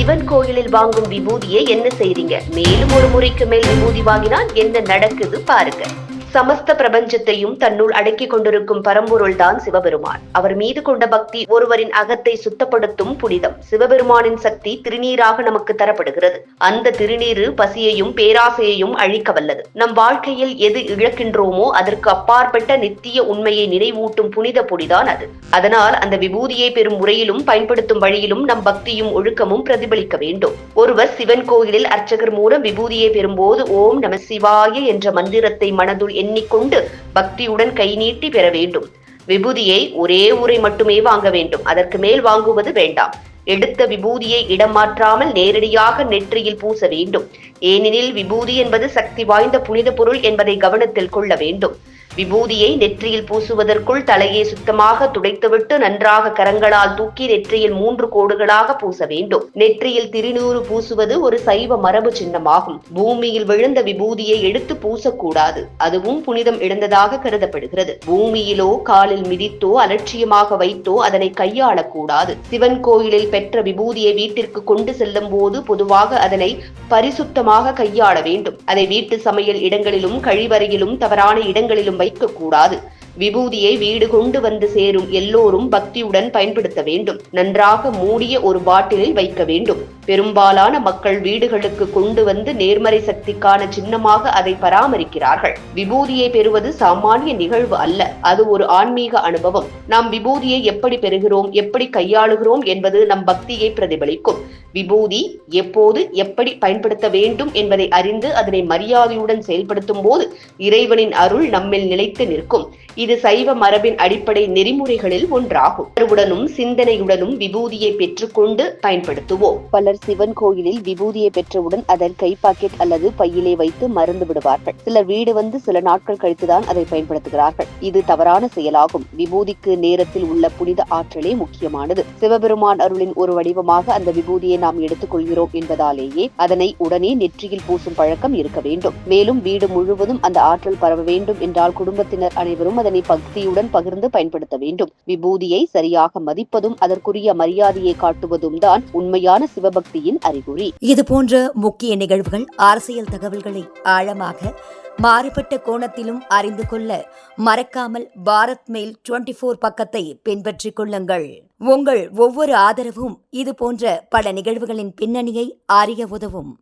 சிவன் கோயிலில் வாங்கும் விபூதியை என்ன செய்றீங்க? மேலும் ஒரு முறைக்கு மேல் விபூதி வாங்கினால் என்ன நடக்குது பாருங்க. சமஸ்த பிரபஞ்சத்தையும் தன்னுள் அடக்கிக் கொண்டிருக்கும் பரம்பொருள் தான் சிவபெருமான். அவர் மீது கொண்ட பக்தி ஒருவரின் அகத்தை சுத்தப்படுத்தும் புனிதம். சிவபெருமானின் சக்தி திருநீராக நமக்கு தரப்படுகிறது. அந்த திருநீரு பசியையும் பேராசையையும் அழிக்க வல்லது. நம் வாழ்க்கையில் எது இழக்கின்றோமோ அதற்கு அப்பாற்பட்ட நித்திய உண்மையை நினைவூட்டும் புனித பொடிதான் அது. அதனால் அந்த விபூதியை பெறும் முறையிலும் பயன்படுத்தும் வழியிலும் நம் பக்தியும் ஒழுக்கமும் பிரதிபலிக்க வேண்டும். ஒருவர் சிவன் கோயிலில் அர்ச்சகர் மூலம் விபூதியை பெறும்போது ஓம் நம சிவாய என்ற மந்திரத்தை மனதுள் எண்ணிக்கொண்டு பக்தியுடன் கை நீட்டி பெற வேண்டும். விபூதியை ஒரே முறை மட்டுமே வாங்க வேண்டும். அதற்கு மேல் வாங்குவது வேண்டாம். எடுத்த விபூதியை இடம் மாற்றாமல் நேரடியாக நெற்றியில் பூச வேண்டும். ஏனெனில் விபூதி என்பது சக்தி வாய்ந்த புனித பொருள் என்பதை கவனத்தில் கொள்ள வேண்டும். விபூதியை நெற்றியில் பூசுவதற்குள் தலையை சுத்தமாக துடைத்துவிட்டு நன்றாக கரங்களால் தூக்கி நெற்றியில் 3 கோடுகளாக பூச வேண்டும். நெற்றியில் திருநூறு பூசுவது ஒரு சைவ மரபு சின்னமாகும். பூமியில் விழுந்த விபூதியை எடுத்து பூசக்கூடாது. அதுவும் புனிதம் இழந்ததாக கருதப்படுகிறது. பூமியிலோ காலில் மிதித்தோ அலட்சியமாக வைத்தோ அதனை கையாளக்கூடாது. சிவன் கோயிலில் பெற்ற விபூதியை வீட்டிற்கு கொண்டு செல்லும் போது பொதுவாக அதனை பரிசுத்தமாக கையாள வேண்டும். அதை வீட்டு சமையல் இடங்களிலும் கழிவறையிலும் தவறான இடங்களிலும் வைக்கக்கூடாது. விபூதியை வீடு கொண்டு வந்து சேரும் எல்லோரும் பக்தியுடன் பயன்படுத்த வேண்டும். நன்றாக மூடிய ஒரு பாட்டிலில் வைக்க வேண்டும். பெரும்பாலான மக்கள் வீடுகளுக்கு கொண்டு வந்து நேர்மறை சக்திக்கான சின்னமாக அதை பராமரிக்கிறார்கள். விபூதியை பெறுவது சாமானிய நிகழ்வு அல்ல, அது ஒரு ஆன்மீக அனுபவம். நாம் விபூதியை எப்படி பெறுகிறோம், எப்படி கையாளுகிறோம் என்பது நம் பக்தியை பிரதிபலிக்கும். விபூதி எப்போது எப்படி பயன்படுத்த வேண்டும் என்பதை அறிந்து அதனை மரியாதையுடன் செயல்படுத்தும் போது இறைவனின் அருள் நம்மில் நிலைத்து நிற்கும். இது சைவ மரபின் அடிப்படை நெறிமுறைகளில் ஒன்றாகும். உணர்வுடனும் சிந்தனையுடனும் விபூதியை பெற்றுக்கொண்டு பயன்படுத்துவோம். பலர் சிவன் கோயிலில் விபூதியை பெற்றவுடன் அதன் கை பாக்கெட் அல்லது பையிலே வைத்து மறந்து விடுவார்கள். சிலர் வீடு வந்து சில நாட்கள் கழித்துதான் அதை பயன்படுத்துகிறார்கள். இது தவறான செயலாகும். விபூதிக்கு நேரத்தில் உள்ள புனித ஆற்றலே முக்கியமானது. சிவபெருமான் அருளின் ஒரு வடிவமாக அந்த விபூதியை நாம் எடுத்துக் கொள்கிறோம் என்பதாலேயே அதனை உடனே நெற்றியில் பூசும் பழக்கம் இருக்க வேண்டும். மேலும் வீடு முழுவதும் அந்த ஆற்றல் பரவ வேண்டும் என்றால் குடும்பத்தினர் அனைவரும் அதனை பக்தியுடன் பகிர்ந்து பயன்படுத்த வேண்டும். விபூதியை சரியாக மதிப்பதும் அதற்குரிய மரியாதையை காட்டுவதும் தான் உண்மையான சிவபக்தியின் அறிகுறி. இது போன்ற முக்கிய நிகழ்வுகள், அரசியல் தகவல்களை ஆழமாக மாறுபட்ட கோணத்திலும் அறிந்து கொள்ள மறக்காமல் பாரத் மெயில் 24 பக்கத்தை பின்பற்றிக் கொள்ளுங்கள். உங்கள் ஒவ்வொரு ஆதரவும் இது போன்ற பல நிகழ்வுகளின் பின்னணியை அறிய உதவும்.